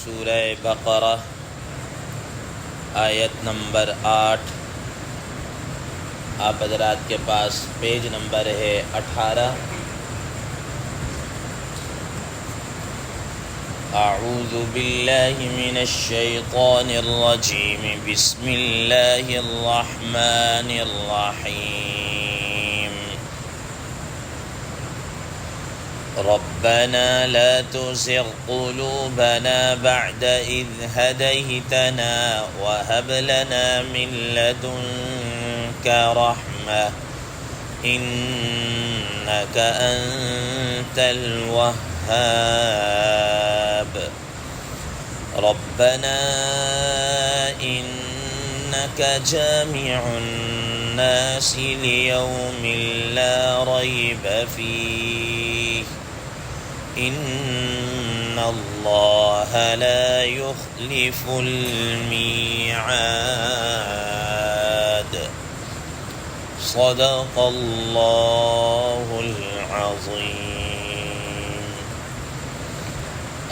سورہ بقرہ آیت نمبر 8۔ آپ حضرات کے پاس پیج نمبر ہے 18۔ اعوذ باللہ من الشیطان الرجیم، بسم اللہ الرحمن الرحیم۔ ربنا لا تزغ قلوبنا بعد إذ هديتنا وهب لنا من لدنك رحمة إنك أنت الوهاب۔ ربنا إنك جامع الناس ليوم لا ريب فيه إن الله لا يخلف الميعاد۔ صدق الله العظيم۔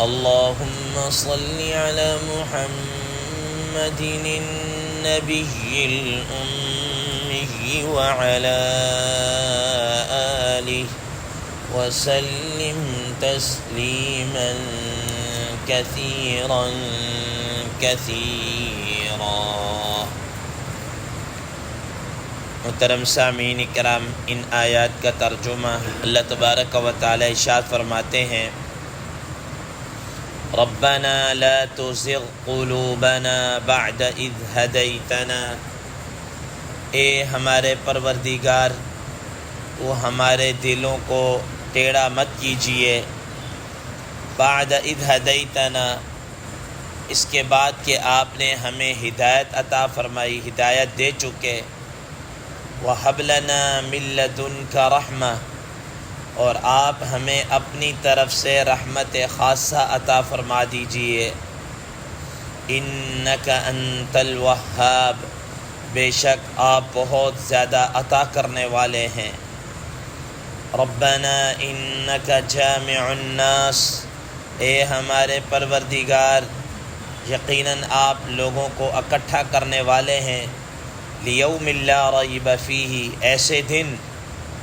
اللهم صل على محمد النبي الأمي وعلى آله وسلم تسلیما کثیرا کثیرا۔ محترم سامعین کرام، ان آیات کا ترجمہ اللہ تبارک و تعالی ارشاد فرماتے ہیں، ربنا لا تزغ قلوبنا بعد اذ ہدیتنا، اے ہمارے پروردگار وہ ہمارے دلوں کو ٹیڑھا مت کیجیے، بعد اذ ہدیتنا، اس کے بعد کہ آپ نے ہمیں ہدایت عطا فرمائی، ہدایت دے چکے، وَهَبْ لَنَا مِن لَّدُنْكَ رَحْمَةً، اور آپ ہمیں اپنی طرف سے رحمت خاصہ عطا فرما دیجیے، إِنَّكَ أَنتَ الْوَهَّابُ، بے شک آپ بہت زیادہ عطا کرنے والے ہیں۔ ربنا انک جامع الناس، اے ہمارے پروردگار یقیناً آپ لوگوں کو اکٹھا کرنے والے ہیں، لیوم لا ریب فیہ، ایسے دن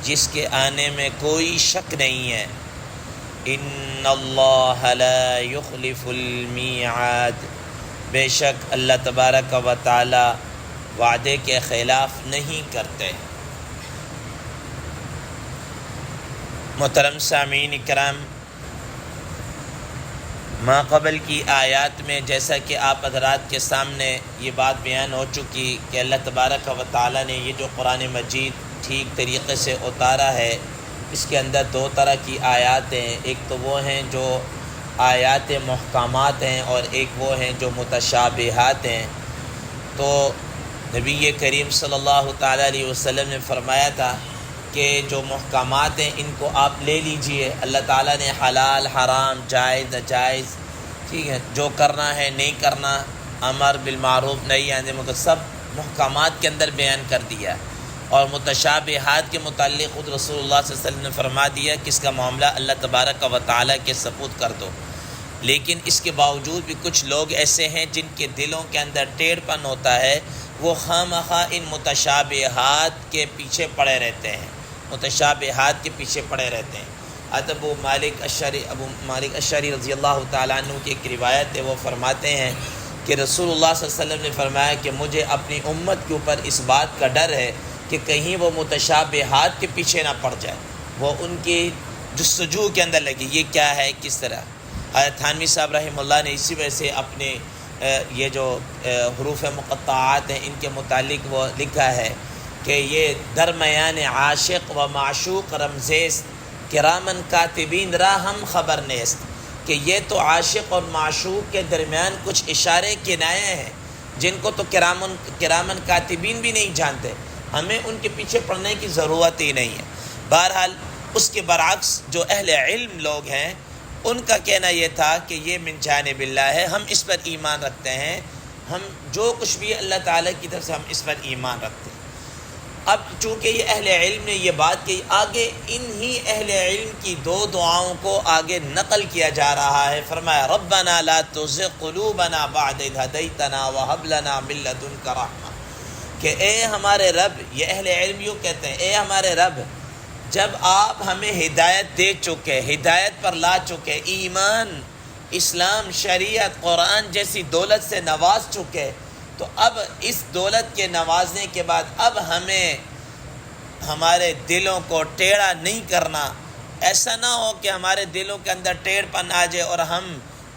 جس کے آنے میں کوئی شک نہیں ہے، ان اللہ لا یخلف المیعاد، بے شک اللہ تبارک و تعالی وعدے کے خلاف نہیں کرتے۔ محترم سامعین کرام، ما قبل کی آیات میں جیسا کہ آپ حضرات کے سامنے یہ بات بیان ہو چکی کہ اللہ تبارک و تعالی نے یہ جو قرآن مجید ٹھیک طریقے سے اتارا ہے، اس کے اندر دو طرح کی آیات ہیں، ایک تو وہ ہیں جو آیات محکمات ہیں اور ایک وہ ہیں جو متشابہات ہیں۔ تو نبی کریم صلی اللہ تعالیٰ علیہ وسلم نے فرمایا تھا کہ جو محکمات ہیں ان کو آپ لے لیجئے، اللہ تعالیٰ نے حلال حرام جائز ناجائز، ٹھیک ہے، جو کرنا ہے نہیں کرنا، امر بالمعروف نہی عن المنکر، سب محکمات کے اندر بیان کر دیا، اور متشابہات کے متعلق خود رسول اللہ صلی اللہ علیہ وسلم نے فرما دیا کہ اس کا معاملہ اللہ تبارک و تعالیٰ کے سپرد کر دو۔ لیکن اس کے باوجود بھی کچھ لوگ ایسے ہیں جن کے دلوں کے اندر ٹیڑھ پن ہوتا ہے، وہ خواہ ان متشابہات کے پیچھے پڑے رہتے ہیں، متشابہات کے پیچھے پڑے رہتے ہیں۔ ابو مالک اشعری رضی اللہ تعالیٰ عنہ کی ایک روایت ہے، وہ فرماتے ہیں کہ رسول اللہ صلی اللہ علیہ وسلم نے فرمایا کہ مجھے اپنی امت کے اوپر اس بات کا ڈر ہے کہ کہیں وہ متشابہات کے پیچھے نہ پڑ جائے، وہ ان کی جستجو کے اندر لگی، یہ کیا ہے کس طرح۔ حضرت تھانوی صاحب رحمہ اللہ نے اسی وجہ سے اپنے یہ جو حروف مقطعات ہیں ان کے متعلق وہ لکھا ہے کہ یہ درمیان عاشق و معشوق رمزیست، کرامن کاتبین را ہم خبر نیست، کہ یہ تو عاشق اور معشوق کے درمیان کچھ اشارے کنائے ہیں جن کو تو کرامن کاتبین بھی نہیں جانتے، ہمیں ان کے پیچھے پڑنے کی ضرورت ہی نہیں ہے۔ بہرحال اس کے برعکس جو اہل علم لوگ ہیں ان کا کہنا یہ تھا کہ یہ من جانب اللہ ہے، ہم اس پر ایمان رکھتے ہیں، ہم جو کچھ بھی اللہ تعالیٰ کی طرف سے ہم اس پر ایمان رکھتے ہیں۔ اب چونکہ یہ اہل علم نے یہ بات کہی، آگے انہی اہل علم کی دو دعاؤں کو آگے نقل کیا جا رہا ہے۔ فرمایا ربنا لا تزغ قلوبنا بعد اذ ہدیتنا وہب لنا من لدنک رحمہ، کہ اے ہمارے رب، یہ اہل علم یوں کہتے ہیں، اے ہمارے رب، جب آپ ہمیں ہدایت دے چکے، ہدایت پر لا چکے، ایمان، اسلام، شریعت، قرآن جیسی دولت سے نواز چکے، تو اب اس دولت کے نوازنے کے بعد اب ہمیں ہمارے دلوں کو ٹیڑھا نہیں کرنا۔ ایسا نہ ہو کہ ہمارے دلوں کے اندر ٹیڑھ پن آ جائے اور ہم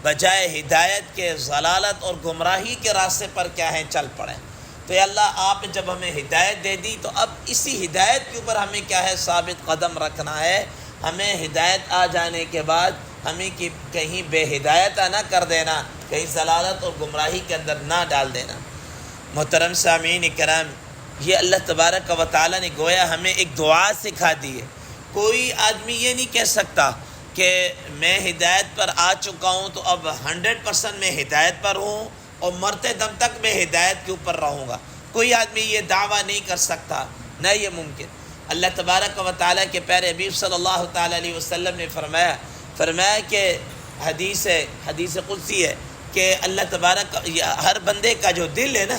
بجائے ہدایت کے ضلالت اور گمراہی کے راستے پر کیا ہے چل پڑیں۔ تو یا اللہ، آپ نے جب ہمیں ہدایت دے دی تو اب اسی ہدایت کے اوپر ہمیں کیا ہے ثابت قدم رکھنا ہے۔ ہمیں ہدایت آ جانے کے بعد ہمیں کہیں بے ہدایت نہ کر دینا، کہیں ضلالت اور گمراہی کے اندر نہ ڈال دینا۔ محترم سامعین کرام، یہ اللہ تبارک و تعالیٰ نے گویا ہمیں ایک دعا سکھا دی ہے۔ کوئی آدمی یہ نہیں کہہ سکتا کہ میں ہدایت پر آ چکا ہوں تو اب 100% میں ہدایت پر ہوں اور مرتے دم تک میں ہدایت کے اوپر رہوں گا۔ کوئی آدمی یہ دعویٰ نہیں کر سکتا، نہ یہ ممکن۔ اللہ تبارک و تعالیٰ کے پیارے حبیب صلی اللہ تعالیٰ علیہ وسلم نے فرمایا کہ حدیث قدسی ہے کہ اللہ تبارک، ہر بندے کا جو دل ہے نا،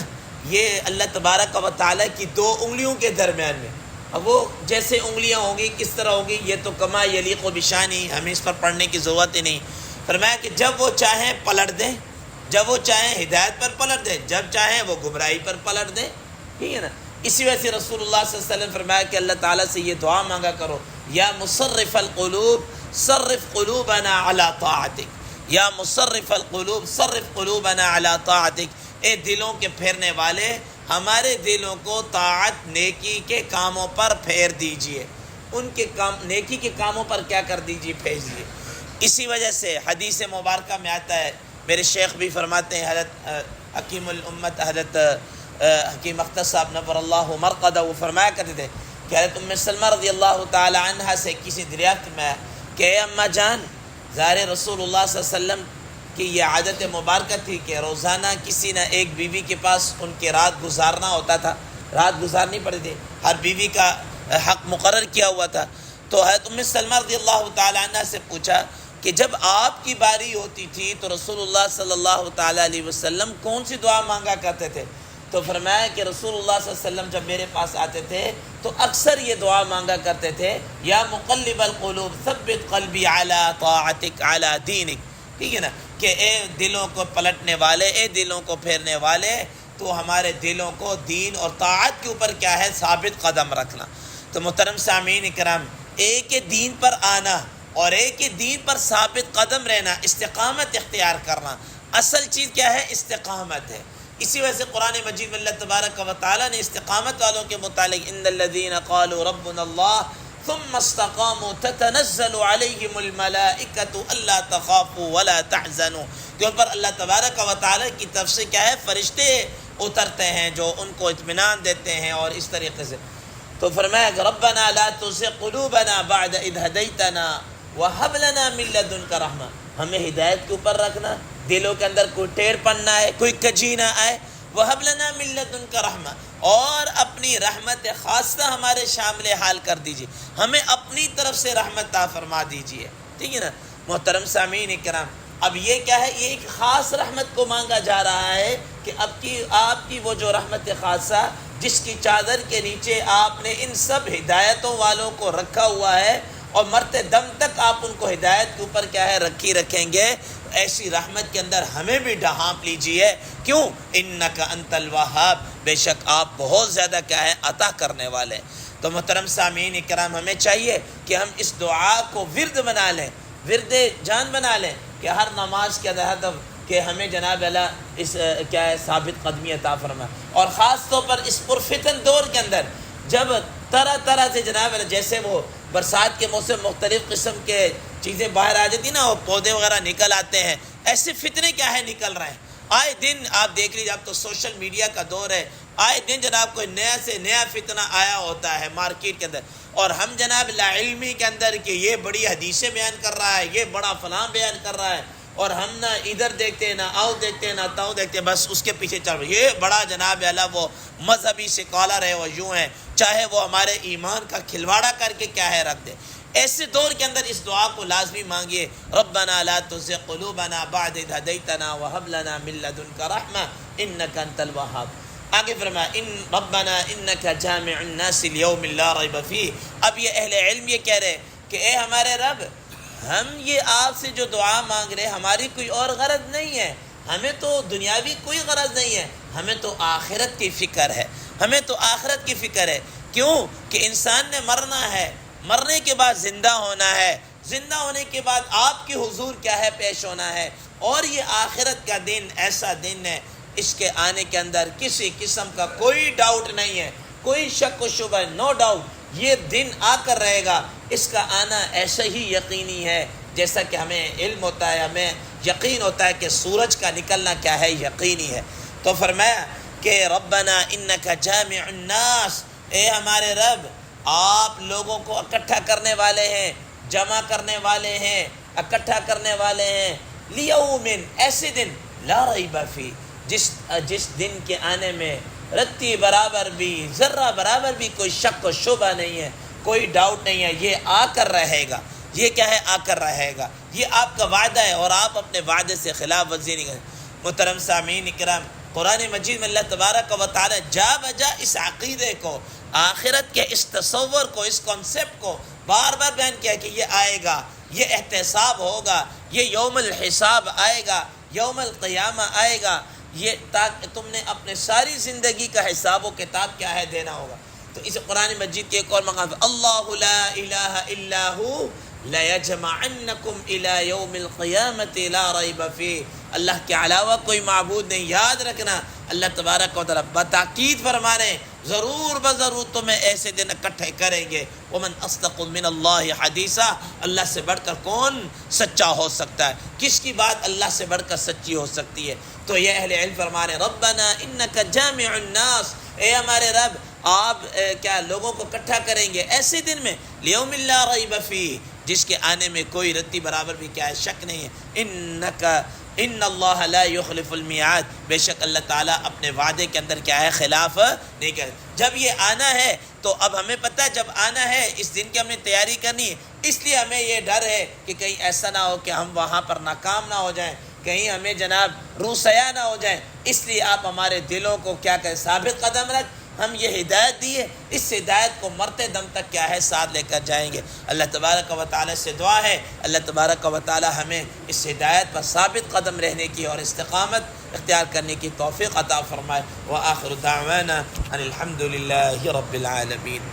یہ اللہ تبارک و تعالیٰ کی 2 انگلیوں کے درمیان میں، اب وہ جیسے انگلیاں ہوں گی کس طرح ہوگی، یہ تو کما یلیق و بشانی، ہمیں اس پر پڑھنے کی ضرورت ہی نہیں۔ فرمایا کہ جب وہ چاہیں پلٹ دیں، جب وہ چاہیں ہدایت پر پلٹ دیں، جب چاہیں وہ گمراہی پر پلٹ دیں، ٹھیک ہے نا۔ اسی وجہ سے رسول اللہ صلی اللہ علیہ وسلم فرمایا کہ اللہ تعالیٰ سے یہ دعا مانگا کرو، یا مصرف القلوب صرف قلوبنا علی طاعتک، یا مصرف القلوب صرف قلوبنا علی طاعتک، اے دلوں کے پھیرنے والے، ہمارے دلوں کو طاعت، نیکی کے کاموں پر پھیر دیجئے، ان کے نیکی کے کاموں پر کیا کر دیجئے، پھیر دیجئے۔ اسی وجہ سے حدیث مبارکہ میں آتا ہے، میرے شیخ بھی فرماتے ہیں، حضرت حکیم الامت حضرت حکیم اختر صاحب نور اللہ مرقدہ، وہ فرمایا کرتے تھے کہ حضرت ام سلمہ رضی اللہ تعالی عنہ سے کسی دریافت میں کہ اے اماں جان، ظاہر رسول اللہ صلی اللہ علیہ وسلم کی یہ عادت مبارکہ تھی کہ روزانہ کسی نہ ایک بیوی کے پاس ان کے رات گزارنا ہوتا تھا، رات گزارنی پڑتی تھی، ہر بیوی کا حق مقرر کیا ہوا تھا۔ تو حضرت ام سلمہ رضی اللہ تعالی عنہ سے پوچھا کہ جب آپ کی باری ہوتی تھی تو رسول اللہ صلی اللہ تعالی علیہ وسلم کون سی دعا مانگا کرتے تھے؟ تو فرمایا کہ رسول اللہ صلی اللہ علیہ وسلم جب میرے پاس آتے تھے تو اکثر یہ دعا مانگا کرتے تھے، یا مقلب القلوب ثبت قلبی علی طاعتک علی دینک، ٹھیک ہے نا، کہ اے دلوں کو پلٹنے والے، اے دلوں کو پھیرنے والے، تو ہمارے دلوں کو دین اور طاعت کے اوپر کیا ہے ثابت قدم رکھنا۔ تو محترم سامعین کرام، ایک دین پر آنا اور ایک دین پر ثابت قدم رہنا، استقامت اختیار کرنا، اصل چیز کیا ہے؟ استقامت ہے۔ اسی وجہ سے قرآن مجید میں اللہ تبارک و تعالیٰ نے استقامت والوں کے متعلق ان الذین قالوا ربنا اللہ ثم استقاموا تتنزل علیہم الملائکۃ الا تخافوا ولا تحزنوا، کہ ان پر اللہ تبارک و تعالیٰ کی طرف سے کیا ہے؟ فرشتے اترتے ہیں جو ان کو اطمینان دیتے ہیں، اور اس طریقے سے۔ تو فرمایا کہ ربنا لا تزغ قلوبنا بعد اذ ہدیتنا وہب لنا من لدنک رحمہ، ہمیں ہدایت کے اوپر رکھنا، دلوں کے اندر کوئی ٹیڑھ پن نہ آئے، کوئی کجی نہ آئے، وہب لنا من لدنک رحمہ، اور اپنی رحمت خاصہ ہمارے شامل حال کر دیجیے، ہمیں اپنی طرف سے رحمت عطا فرما دیجیے، ٹھیک ہے نا۔ محترم سامعین کرام، اب یہ کیا ہے؟ یہ ایک خاص رحمت کو مانگا جا رہا ہے کہ آپ کی وہ جو رحمت خاصہ جس کی چادر کے نیچے آپ نے ان سب ہدایتوں والوں کو رکھا ہوا ہے، اور مرتے دم تک آپ ان کو ہدایت کے اوپر کیا ہے رکھیں گے، ایسی رحمت کے اندر ہمیں بھی ڈھانپ لیجیے۔ کیوں؟ انک انت الوہاب، بے شک آپ بہت زیادہ کیا ہے عطا کرنے والے۔ تو محترم سامعین کرام، ہمیں چاہیے کہ ہم اس دعا کو ورد بنا لیں، ورد جان بنا لیں، کہ ہر نماز کے ہدف کہ ہمیں جناب اللہ اس کیا ہے ثابت قدمی عطا فرمائے، اور خاص طور پر اس پرفتن دور کے اندر جب طرح طرح سے جناب اللہ، جیسے وہ برسات کے موسم مختلف قسم کے چیزیں باہر آ جاتی نا، وہ پودے وغیرہ نکل آتے ہیں، ایسے فتنے کیا ہے نکل رہے ہیں آئے دن۔ آپ دیکھ لیجیے، اب تو سوشل میڈیا کا دور ہے، آئے دن جناب کوئی نیا سے نیا فتنہ آیا ہوتا ہے مارکیٹ کے اندر، اور ہم جناب لا علمی کے اندر کہ یہ بڑی حدیثیں بیان کر رہا ہے، یہ بڑا فلاں بیان کر رہا ہے، اور ہم نہ ادھر دیکھتے نہ آؤ دیکھتے نہ تاؤ دیکھتے، بس اس کے پیچھے چل رہے. یہ بڑا جناب اللہ وہ مذہبی سیکولر ہے، وہ یوں ہے، چاہے وہ ہمارے ایمان کا کھلواڑا کر کے کیا ہے رکھ دے. ایسے دور کے اندر اس دعا کو لازمی مانگیے، ربنا لا تزغ قلوبنا بعد اذ ہدیتنا وہب لنا من لدنک رحمہ انک انت الوہاب. آگے فرمایا ان ربنا انک جامع الناس لیوم لا ریب فیہ. اب یہ اہل علم یہ کہہ رہے کہ اے ہمارے رب، ہم یہ آپ سے جو دعا مانگ رہے ہماری کوئی اور غرض نہیں ہے، ہمیں تو دنیاوی کوئی غرض نہیں ہے، ہمیں تو آخرت کی فکر ہے، ہمیں تو آخرت کی فکر ہے. کیوں کہ انسان نے مرنا ہے، مرنے کے بعد زندہ ہونا ہے، زندہ ہونے کے بعد آپ کی حضور کیا ہے پیش ہونا ہے. اور یہ آخرت کا دن ایسا دن ہے، اس کے آنے کے اندر کسی قسم کا کوئی ڈاؤٹ نہیں ہے، کوئی شک و شبہ، نو ڈاؤٹ یہ دن آ کر رہے گا. اس کا آنا ایسا ہی یقینی ہے جیسا کہ ہمیں علم ہوتا ہے، ہمیں یقین ہوتا ہے کہ سورج کا نکلنا کیا ہے، یقینی ہے. تو فرمایا کہ ربنا انک جامع الناس، اے ہمارے رب آپ لوگوں کو اکٹھا کرنے والے ہیں، جمع کرنے والے ہیں، اکٹھا کرنے والے ہیں، لیوم ایسے دن لا ریب فیہ، جس دن کے آنے میں رتی برابر بھی، ذرہ برابر بھی کوئی شک و شبہ نہیں ہے، کوئی ڈاؤٹ نہیں ہے. یہ آ کر رہے گا. یہ کیا ہے؟ آ کر رہے گا. یہ آپ کا وعدہ ہے اور آپ اپنے وعدے سے خلاف ورزی نہیں کریں. محترم سامعین اکرام، قرآن مجید میں اللہ تبارک و تعالی جا بجا اس عقیدے کو، آخرت کے اس تصور کو، اس کنسپٹ کو بار بار بیان کیا کہ یہ آئے گا، یہ احتساب ہوگا، یہ یوم الحساب آئے گا، یوم القیامہ آئے گا. یہ تاکہ تم نے اپنے ساری زندگی کا حساب و کتاب کیا ہے دینا ہوگا. تو اس قرآن مجید کے ایک اور مقام اللہ لا الہ الا ہو لیجمعنکم الی یوم القیامۃ لا ریب فیہ. اللہ کے علاوہ کوئی معبود نہیں. یاد رکھنا اللہ تبارک و تعالی بتاکید فرما رہے ہیں ضرور بضرور تمہیں ایسے دن اکٹھے کریں گے. ومن اصدق من اللہ حدیثا، اللہ سے بڑھ کر کون سچا ہو سکتا ہے؟ کس کی بات اللہ سے بڑھ کر سچی ہو سکتی ہے؟ تو یہ اہل علم فرما رہے ہیں ربنا انک جامع الناس، اے ہمارے رب آپ کیا لوگوں کو اکٹھا کریں گے ایسے دن میں لیوم لا ریب فیہ، جس کے آنے میں کوئی رتی برابر بھی کیا ہے شک نہیں ہے. ان اللہ لا یخلف المیعاد، بے شک اللہ تعالیٰ اپنے وعدے کے اندر کیا ہے خلاف نہیں کرے. جب یہ آنا ہے تو اب ہمیں پتہ ہے جب آنا ہے اس دن کی ہم نے تیاری کرنی ہے. اس لیے ہمیں یہ ڈر ہے کہ کہیں ایسا نہ ہو کہ ہم وہاں پر ناکام نہ ہو جائیں، کہیں ہمیں جناب روسیا نہ ہو جائیں. اس لیے آپ ہمارے دلوں کو کیا کریں، ثابت قدم رکھ. ہم یہ ہدایت دی ہے، اس ہدایت کو مرتے دم تک کیا ہے ساتھ لے کر جائیں گے. اللہ تبارک و تعالی سے دعا ہے اللہ تبارک و تعالی ہمیں اس ہدایت پر ثابت قدم رہنے کی اور استقامت اختیار کرنے کی توفیق عطا فرمائے. وآخر دعوانا ان الحمد للہ رب العالمین.